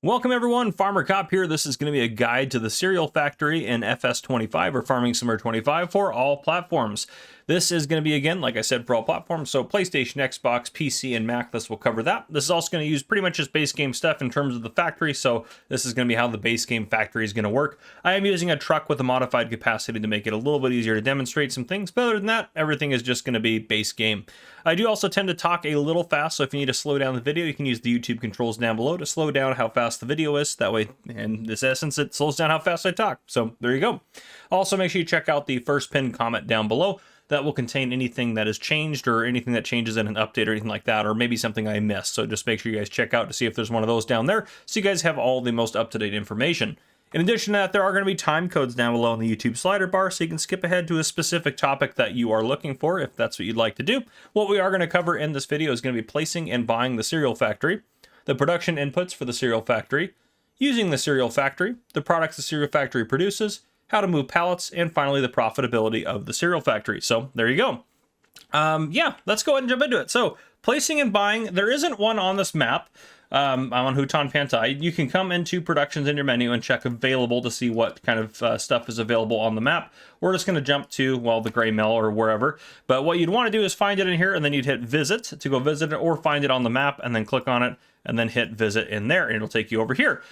Welcome everyone, Farmer Cop here. This is going to be a guide to the cereal factory in FS25 or Farming Simulator 25 for all platforms. This is going to be, again, like I said, for all platforms, so PlayStation, Xbox, PC, and Mac, this will cover that. This is also going to use pretty much just base game stuff in terms of the factory, so this is going to be how the base game factory is going to work. I am using a truck with a modified capacity to make it a little bit easier to demonstrate some things, but other than that, everything is just going to be base game. I do also tend to talk a little fast, so if you need to slow down the video, you can use the YouTube controls down below to slow down how fast the video is. That way, in this essence, it slows down how fast I talk. So there you go. Also, make sure you check out the first pinned comment down below. That will contain anything that has changed or anything that changes in an update or anything like that, or maybe something I missed. So just make sure you guys check out to see if there's one of those down there, so you guys have all the most up-to-date information. In addition to that, there are going to be time codes down below in the YouTube slider bar, so you can skip ahead to a specific topic that you are looking for if that's what you'd like to do. What we are going to cover in this video is going to be placing and buying the cereal factory, the production inputs for the cereal factory, using the cereal factory, the products the cereal factory produces, how to move pallets, and finally the profitability of the cereal factory. So there you go. Yeah, let's go ahead and jump into it. So placing and buying, there isn't one on this map. I'm on Hutan Pantai. You can come into productions in your menu and check available to see what kind of stuff is available on the map. We're just going to jump to, well, the gray mill or wherever. But what you'd want to do is find it in here, and then you'd hit visit to go visit it, or find it on the map and then click on it and then hit visit in there, and it'll take you over here.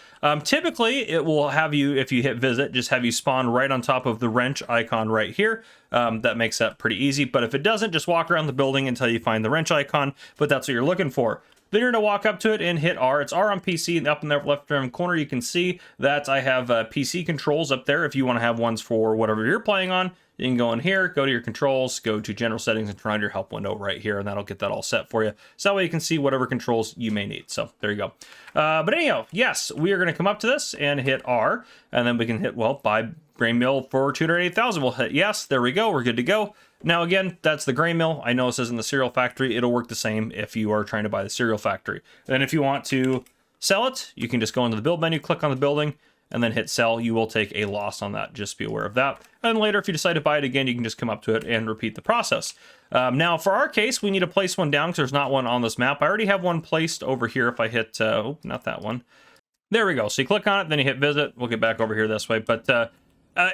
Typically, it will have you, if you hit visit, just have you spawn right on top of the wrench icon right here. That makes that pretty easy. But if it doesn't, just walk around the building until you find the wrench icon, but that's what you're looking for. Then you're going to walk up to it and hit R. It's R on PC, and up in the left hand corner you can see that I have PC controls up there. If you want to have ones for whatever you're playing on, you can go in here, go to your controls, go to general settings, and turn on your help window right here, and that'll get that all set for you. So that way you can see whatever controls you may need. So there you go. But anyhow, yes, we are going to come up to this and hit R, and then we can hit, well, buy grain mill for 208,000. We'll hit yes. There we go. We're good to go. Now, again, that's the grain mill. I know it says in the cereal factory. It'll work the same if you are trying to buy the cereal factory. Then if you want to sell it, you can just go into the build menu, click on the building, and then hit sell. You will take a loss on that. Just be aware of that. And later, if you decide to buy it again, you can just come up to it and repeat the process. Now, for our case, we need to place one down because there's not one on this map. I already have one placed over here. If I hit, oh, not that one. There we go. So you click on it, then you hit visit. We'll get back over here this way. But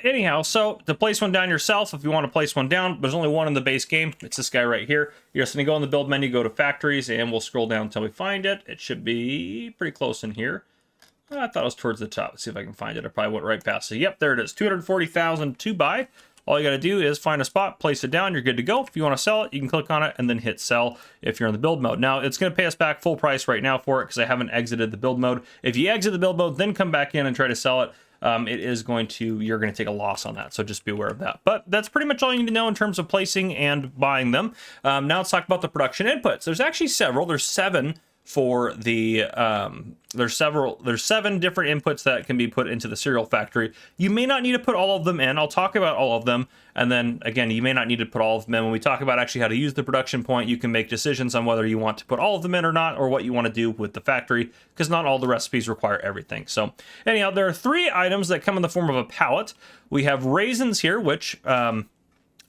anyhow, so to place one down yourself, if you want to place one down, there's only one in the base game. It's this guy right here. You're just going to go in the build menu, go to factories, and we'll scroll down until we find it. It should be pretty close in here. I thought it was towards the top. Let's see if I can find it. I probably went right past it. Yep, there it is. 240,000 to buy. All you got to do is find a spot, place it down, you're good to go. If you want to sell it, you can click on it and then hit sell if you're in the build mode. Now, it's going to pay us back full price right now for it because I haven't exited the build mode. If you exit the build mode, then come back in and try to sell it, you're going to take a loss on that. So just be aware of that. But that's pretty much all you need to know in terms of placing and buying them. Now let's talk about the production inputs. There's actually several. There's 7 for the there's 7 different inputs that can be put into the cereal factory. You may not need to put all of them in. I'll talk about all of them, and then again, you may not need to put all of them in. When we talk about actually how to use the production point, you can make decisions on whether you want to put all of them in or not, or what you want to do with the factory, because not all the recipes require everything. So anyhow, there are 3 items that come in the form of a pallet. We have raisins here, which I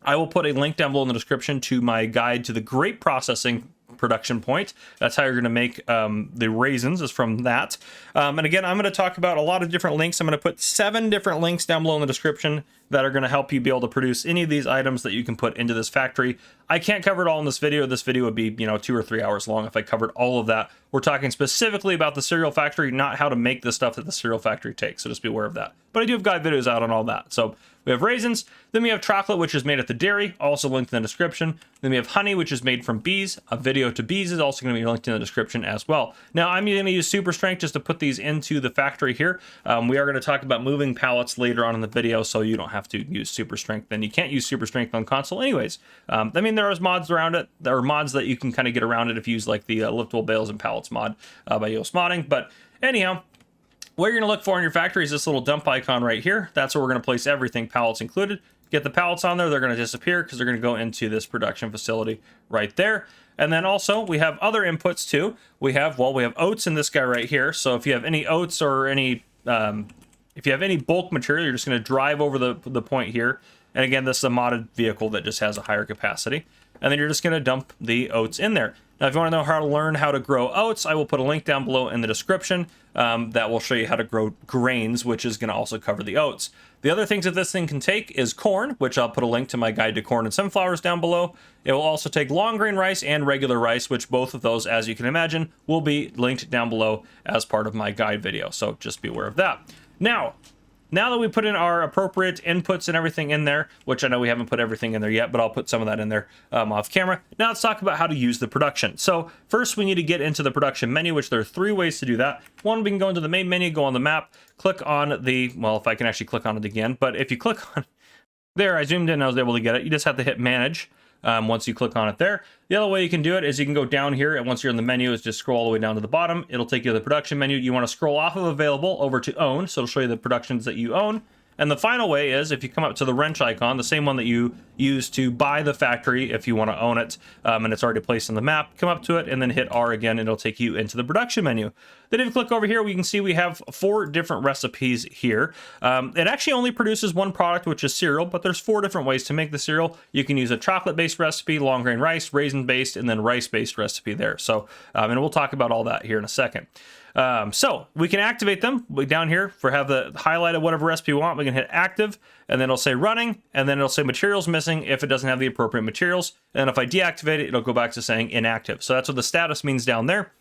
will put a link down below in the description to my guide to the grape processing production point. That's how you're going to make the raisins, is from that. And again, I'm going to talk about a lot of different links. I'm going to put 7 different links down below in the description that are going to help you be able to produce any of these items that you can put into this factory. I can't cover it all in this video. This video would be, 2 or 3 hours long if I covered all of that. We're talking specifically about the cereal factory, not how to make the stuff that the cereal factory takes. So just be aware of that. But I do have guide videos out on all that. So we have raisins, then we have chocolate, which is made at the dairy, also linked in the description. Then we have honey, which is made from bees. A video to bees is also going to be linked in the description as well. Now, I'm going to use super strength just to put these into the factory here. We are going to talk about moving pallets later on in the video, so you don't have to use super strength. Then you can't use super strength on console anyways. I mean, there is mods around it. There are mods that you can kind of get around it if you use like the liftable bales and pallets mod by Yoast Modding. But anyhow, what you're going to look for in your factory is this little dump icon right here. That's where we're going to place everything, pallets included. Get the pallets on there, they're going to disappear because they're going to go into this production facility right there. And then also we have other inputs too. We have oats in this guy right here. So if you have any oats or any if you have any bulk material, you're just going to drive over the point here. And again, this is a modded vehicle that just has a higher capacity. And then you're just going to dump the oats in there. Now, if you want to know how to learn how to grow oats, I will put a link down below in the description that will show you how to grow grains, which is going to also cover the oats. The other things that this thing can take is corn, which I'll put a link to my guide to corn and sunflowers down below. It will also take long grain rice and regular rice, which both of those, as you can imagine, will be linked down below as part of my guide video. So just be aware of that. Now that we put in our appropriate inputs and everything in there, which I know we haven't put everything in there yet, but I'll put some of that in there off camera. Now let's talk about how to use the production. So first we need to get into the production menu, which there are 3 ways to do that. One, we can go into the main menu, go on the map, click on the, well, if I can actually click on it again, but if you click on there, I zoomed in, I was able to get it. You just have to hit manage. Once you click on it there. The other way you can do it is you can go down here, and once you're in the menu, is just scroll all the way down to the bottom. It'll take you to the production menu. You want to scroll off of available over to own, so it'll show you the productions that you own. And the final way is if you come up to the wrench icon, the same one that you use to buy the factory if you want to own it, and it's already placed on the map, come up to it and then hit R again, and it'll take you into the production menu. Then if you click over here, we can see we have 4 different recipes here. It actually only produces one product, which is cereal, but there's 4 different ways to make the cereal. You can use a chocolate-based recipe, long grain rice, raisin-based, and then rice-based recipe there. So, and we'll talk about all that here in a second. So we can activate them down here for have the highlight of whatever recipe we want. We can hit active, and then it'll say running, and then it'll say materials missing if it doesn't have the appropriate materials. And if I deactivate it, it'll go back to saying inactive. So that's what the status means down there.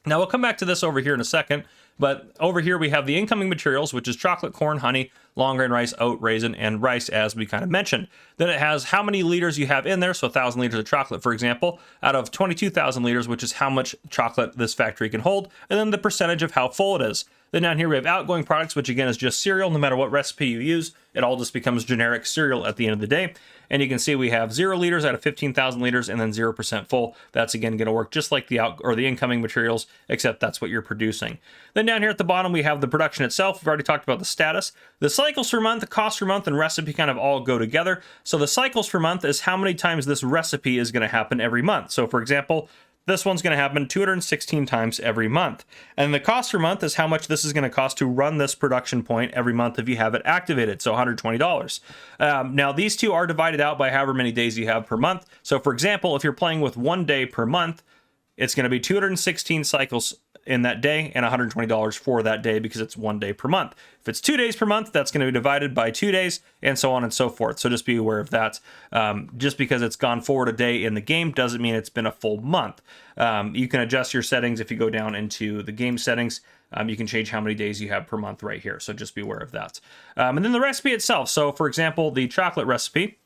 Now we'll come back to this over here in a second, but over here we have the incoming materials, which is chocolate, corn, honey, long grain rice, oat, raisin, and rice, as we kind of mentioned. Then it has how many liters you have in there, so 1,000 liters of chocolate, for example, out of 22,000 liters, which is how much chocolate this factory can hold, and then the percentage of how full it is. Then down here we have outgoing products, which again is just cereal. No matter what recipe you use, it all just becomes generic cereal at the end of the day. And you can see we have 0 liters out of 15,000 liters and then 0% full. That's again going to work just like the the incoming materials, except that's what you're producing. Then down here at the bottom, we have the production itself. We've already talked about the status. The cycles per month, the cost per month, and recipe kind of all go together. So the cycles per month is how many times this recipe is going to happen every month. So for example, this one's going to happen 216 times every month. And the cost per month is how much this is going to cost to run this production point every month if you have it activated, so $120. Now, these two are divided out by however many days you have per month. So, for example, if you're playing with 1 day per month, it's going to be 216 cycles in that day and $120 for that day because it's 1 day per month. If it's 2 days per month, that's going to be divided by 2 days and so on and so forth. So just be aware of that. Just because it's gone forward a day in the game doesn't mean it's been a full month. You can adjust your settings if you go down into the game settings. You can change how many days you have per month right here. So just be aware of that. And then the recipe itself. So for example, the chocolate recipe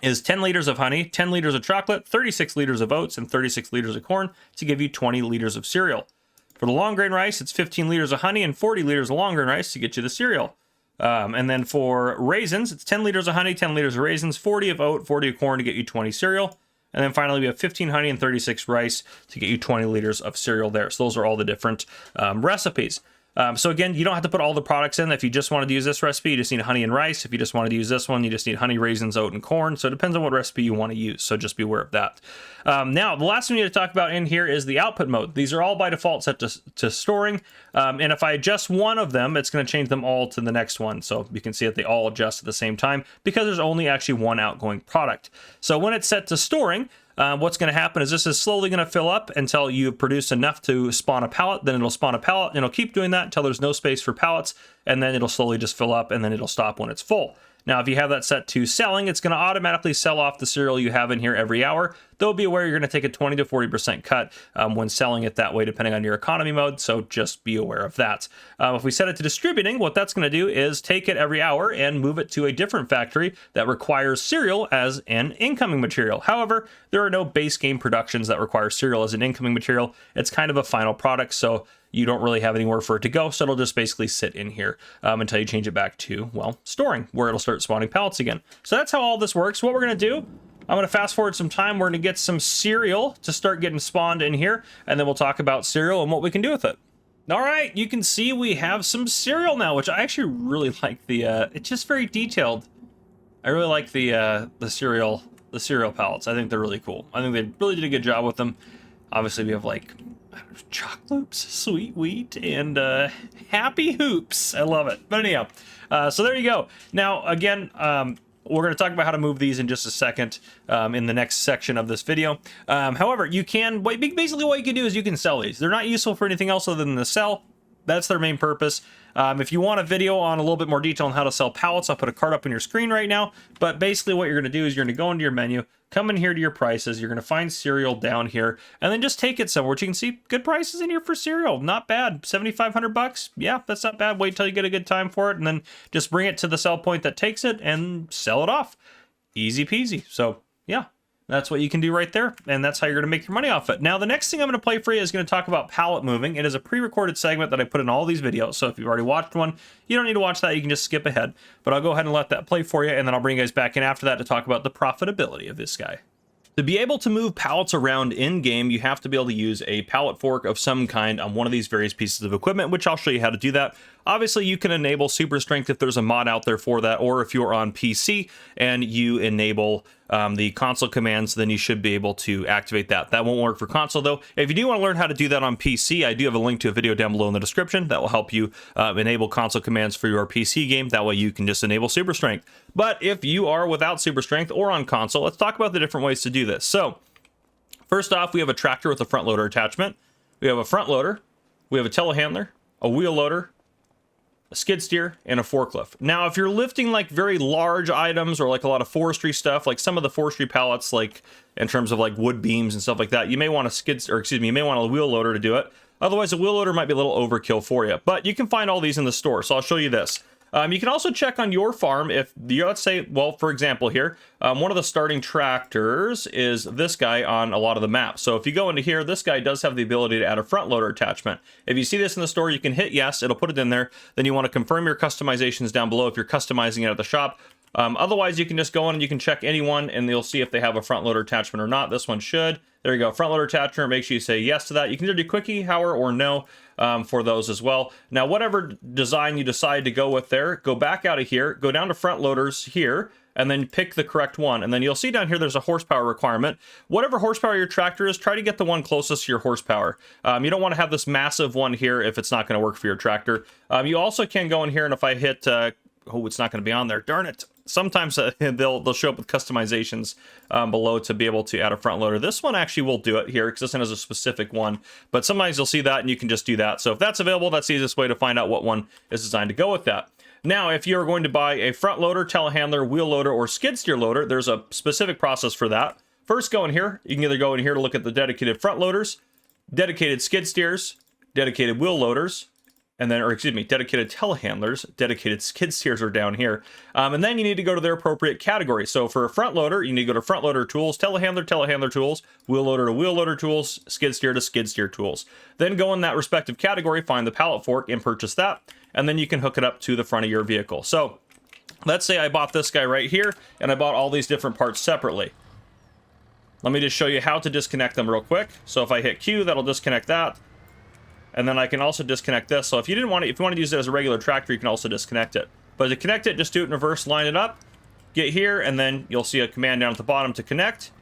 is 10 liters of honey, 10 liters of chocolate, 36 liters of oats, and 36 liters of corn to give you 20 liters of cereal. For the long grain rice, it's 15 liters of honey and 40 liters of long grain rice to get you the cereal. And then for raisins, it's 10 liters of honey, 10 liters of raisins, 40 of oat, 40 of corn to get you 20 cereal. And then finally, we have 15 honey and 36 rice to get you 20 liters of cereal there. So those are all the different recipes. So again, you don't have to put all the products in. If you just wanted to use this recipe, you just need honey and rice. If you just wanted to use this one, you just need honey, raisins, oat, and corn. So it depends on what recipe you want to use. So just be aware of that. Now, the last thing we need to talk about in here is the output mode. These are all by default set to storing. And if I adjust one of them, it's going to change them all to the next one. So you can see that they all adjust at the same time because there's only actually one outgoing product. So when it's set to storing, what's going to happen is this is slowly going to fill up until you've produced enough to spawn a pallet. Then it'll spawn a pallet, and it'll keep doing that until there's no space for pallets, and then it'll slowly just fill up, and then it'll stop when it's full. Now, if you have that set to selling, it's going to automatically sell off the cereal you have in here every hour. Though be aware you're going to take a 20 to 40% cut when selling it that way, depending on your economy mode. So just be aware of that. If we set it to distributing, what that's going to do is take it every hour and move it to a different factory that requires cereal as an incoming material. However, there are no base game productions that require cereal as an incoming material. It's kind of a final product, so you don't really have anywhere for it to go, so it'll just basically sit in here until you change it back to, well, storing, where it'll start spawning pallets again. So that's how all this works. What we're going to do, I'm going to fast forward some time. We're going to get some cereal to start getting spawned in here, and then we'll talk about cereal and what we can do with it. All right, you can see we have some cereal now, which I actually really like. It's just very detailed. I really like the cereal pallets. I think they're really cool. I think they really did a good job with them. Obviously, we have like Choc Loops, Sweet Wheat, and Happy Hoops. I love it. But anyhow, so there you go. Now, again, We're going to talk about how to move these in just a second in the next section of this video. However, you can, basically what you can do is you can sell these. They're not useful for anything else other than to sell. That's their main purpose. If you want a video on a little bit more detail on how to sell pallets, I'll put a card up on your screen right now. But basically what you're going to do is you're going to go into your menu, come in here to your prices, you're going to find cereal down here, and then just take it somewhere, which you can see good prices in here for cereal. Not bad. 7,500 bucks. Yeah, that's not bad. Wait till you get a good time for it, and then just bring it to the sell point that takes it and sell it off. Easy peasy. So yeah, that's what you can do right there, and that's how you're going to make your money off it. Now, the next thing I'm going to play for you is going to talk about pallet moving. It is a pre-recorded segment that I put in all these videos, so if you've already watched one, you don't need to watch that. You can just skip ahead, but I'll go ahead and let that play for you, and then I'll bring you guys back in after that to talk about the profitability of this guy. To be able to move pallets around in-game, you have to be able to use a pallet fork of some kind on one of these various pieces of equipment, which I'll show you how to do that. Obviously, you can enable super strength if there's a mod out there for that, or if you're on PC and you enable the console commands, then you should be able to activate that. That won't work for console, though. If you do want to learn how to do that on PC, I do have a link to a video down below in the description that will help you enable console commands for your PC game. That way you can just enable super strength. But if you are without super strength or on console, let's talk about the different ways to do this. So, first off, we have a tractor with a front loader attachment. We have a front loader. We have a telehandler, a wheel loader, a skid steer, and a forklift. Now, if you're lifting like very large items or like a lot of forestry stuff, like some of the forestry pallets, like in terms of like wood beams and stuff like that, you may want you may want a wheel loader to do it. Otherwise, a wheel loader might be a little overkill for you, but you can find all these in the store. So I'll show you this. You can also check on your farm if, let's say, well, for example here, one of the starting tractors is this guy on a lot of the maps. So if you go into here, this guy does have the ability to add a front loader attachment. If you see this in the store, you can hit yes, it'll put it in there. Then you want to confirm your customizations down below if you're customizing it at the shop. Otherwise, you can just go in and you can check anyone and you'll see if they have a front loader attachment or not. This one should. There you go, front loader attachment. Make sure you say yes to that. You can either do quickie, hour, or no for those as well. Now, whatever design you decide to go with there, go back out of here, go down to front loaders here, and then pick the correct one. And then you'll see down here there's a horsepower requirement. Whatever horsepower your tractor is, try to get the one closest to your horsepower. You don't want to have this massive one here if it's not going to work for your tractor. You also can go in here, and if I hit... oh, it's not going to be on there. Darn it. Sometimes they'll show up with customizations below to be able to add a front loader. This one actually will do it here because this one has a specific one. But sometimes you'll see that and you can just do that. So if that's available, that's the easiest way to find out what one is designed to go with that. Now, if you're going to buy a front loader, telehandler, wheel loader, or skid steer loader, there's a specific process for that. First, go in here. You can either go in here to look at the dedicated front loaders, dedicated skid steers, dedicated wheel loaders, and then, or excuse me, dedicated telehandlers, dedicated skid steers are down here. And then you need to go to their appropriate category. So for a front loader, you need to go to front loader tools, telehandler tools, wheel loader to wheel loader tools, skid steer to skid steer tools. Then go in that respective category, find the pallet fork and purchase that. And then you can hook it up to the front of your vehicle. So let's say I bought this guy right here and I bought all these different parts separately. Let me just show you how to disconnect them real quick. So if I hit Q, that'll disconnect that. And then I can also disconnect this. So if you want to use it as a regular tractor, you can also disconnect it. But to connect it, just do it in reverse, line it up, get here, and then you'll see a command down at the bottom to connect,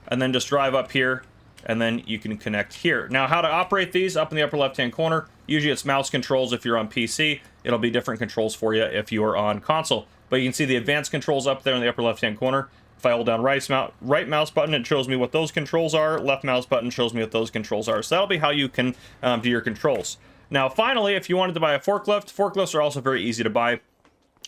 and then just drive up here, and then you can connect here. Now, how to operate these up in the upper left-hand corner, usually it's mouse controls if you're on PC. It'll be different controls for you if you are on console. But you can see the advanced controls up there in the upper left-hand corner. If I hold down right mouse button, it shows me what those controls are. Left mouse button shows me what those controls are. So that'll be how you can do your controls. Now, finally, if you wanted to buy a forklift, forklifts are also very easy to buy.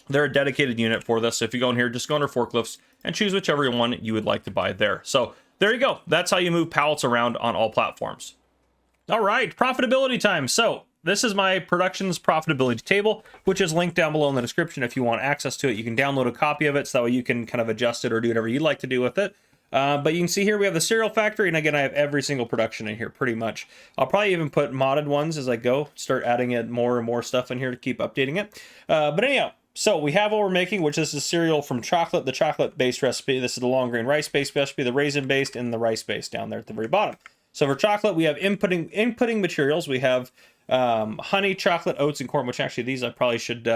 They're a dedicated unit for this. So if you go in here, just go under forklifts and choose whichever one you would like to buy there. So there you go. That's how you move pallets around on all platforms. All right, profitability time. So this is my productions profitability table, which is linked down below in the description. If you want access to it, you can download a copy of it so that way you can kind of adjust it or do whatever you'd like to do with it. But you can see here we have the cereal factory, and again, I have every single production in here pretty much. I'll probably even put modded ones as I go, start adding in more and more stuff in here to keep updating it. But anyhow, so we have what we're making, which is the cereal from chocolate, the chocolate-based recipe. This is the long grain rice-based recipe, the raisin-based, and the rice-based down there at the very bottom. So for chocolate, we have inputting materials. We have honey, chocolate, oats, and corn, which actually these I probably should,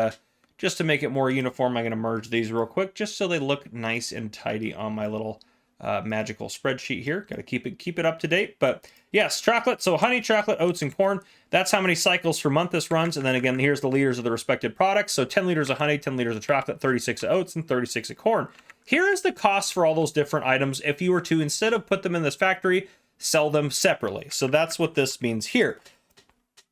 just to make it more uniform, I'm going to merge these real quick just so they look nice and tidy on my little magical spreadsheet here. Got to keep it up to date. But yes, chocolate. So honey, chocolate, oats, and corn. That's how many cycles per month this runs. And then again, here's the liters of the respective products. So 10 liters of honey, 10 liters of chocolate, 36 of oats, and 36 of corn. Here is the cost for all those different items if you were to, instead of put them in this factory, sell them separately. So that's what this means here.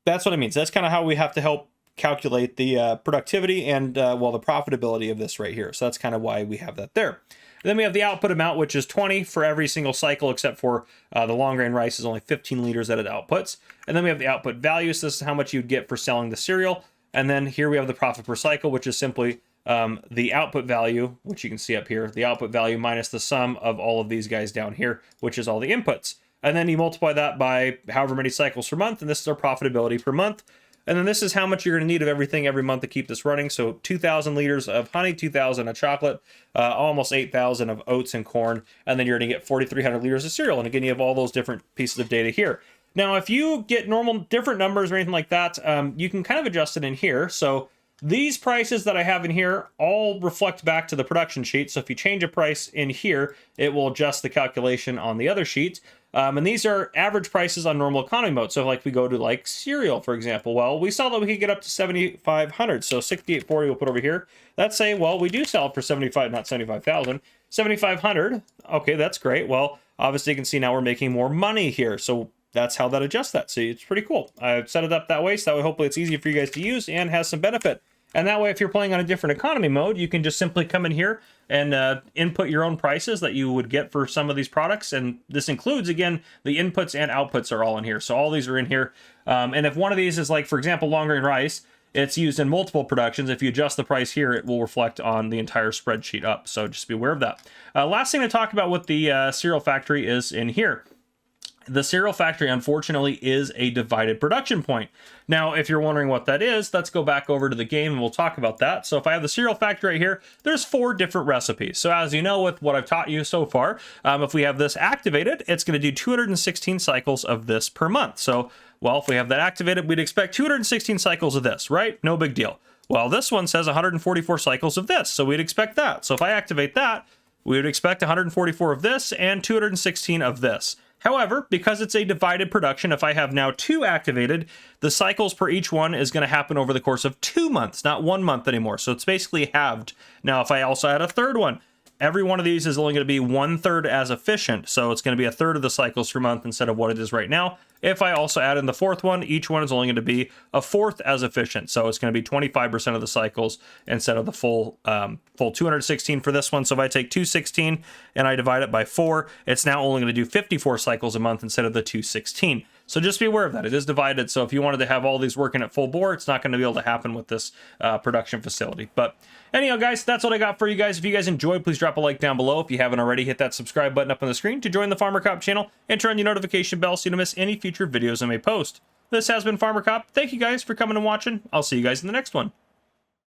That's what it means. That's kind of how we have to help calculate the productivity and, well, the profitability of this right here. So that's kind of why we have that there. And then we have the output amount, which is 20 for every single cycle, except for the long grain rice is only 15 liters that it outputs. And then we have the output value. So this is how much you'd get for selling the cereal. And then here we have the profit per cycle, which is simply the output value, which you can see up here, the output value minus the sum of all of these guys down here, which is all the inputs. And then you multiply that by however many cycles per month, and this is our profitability per month. And then this is how much you're going to need of everything every month to keep this running. So 2,000 liters of honey, 2,000 of chocolate, almost 8,000 of oats and corn, and then you're going to get 4,300 liters of cereal. And again, you have all those different pieces of data here. Now, if you get normal different numbers or anything like that, you can kind of adjust it in here. So these prices that I have in here all reflect back to the production sheet. So if you change a price in here, it will adjust the calculation on the other sheet. And these are average prices on normal economy mode. So like we go to like cereal, for example, well, we saw that we could get up to 7,500. So 6,840 we'll put over here. Let's say, well, we do sell it for 75, not 75,000, 7,500. Okay, that's great. Well, obviously you can see now we're making more money here. So that's how that adjusts that. So it's pretty cool. I've set it up that way. So that way, hopefully it's easy for you guys to use and has some benefit. And that way, if you're playing on a different economy mode, you can just simply come in here and input your own prices that you would get for some of these products. And this includes, again, the inputs and outputs are all in here. So all these are in here. And if one of these is like, for example, long grain rice, it's used in multiple productions. If you adjust the price here, it will reflect on the entire spreadsheet up. So just be aware of that. Last thing to talk about with the cereal factory is in here. The cereal factory, unfortunately, is a divided production point. Now, if you're wondering what that is, let's go back over to the game and we'll talk about that. So if I have the cereal factory right here, there's 4 different recipes. So as you know, with what I've taught you so far, if we have this activated, it's going to do 216 cycles of this per month. So, well, if we have that activated, we'd expect 216 cycles of this, right? No big deal. Well, this one says 144 cycles of this, so we'd expect that. So if I activate that, we would expect 144 of this and 216 of this. However, because it's a divided production, if I have now 2 activated, the cycles per each one is going to happen over the course of 2 months, not 1 month anymore. So it's basically halved. Now, if I also add a third one, every one of these is only going to be 1/3 as efficient. So it's going to be 1/3 of the cycles per month instead of what it is right now. If I also add in the 4th one, each one is only going to be 1/4 as efficient. So it's going to be 25% of the cycles instead of the full 216 for this one. So if I take 216 and I divide it by 4, it's now only going to do 54 cycles a month instead of the 216. So just be aware of that. It is divided. So if you wanted to have all these working at full bore, it's not going to be able to happen with this production facility. But anyhow, guys, that's what I got for you guys. If you guys enjoyed, please drop a like down below. If you haven't already, hit that subscribe button up on the screen to join the Farmer Cop channel and turn on your notification bell so you don't miss any future videos I may post. This has been Farmer Cop. Thank you guys for coming and watching. I'll see you guys in the next one.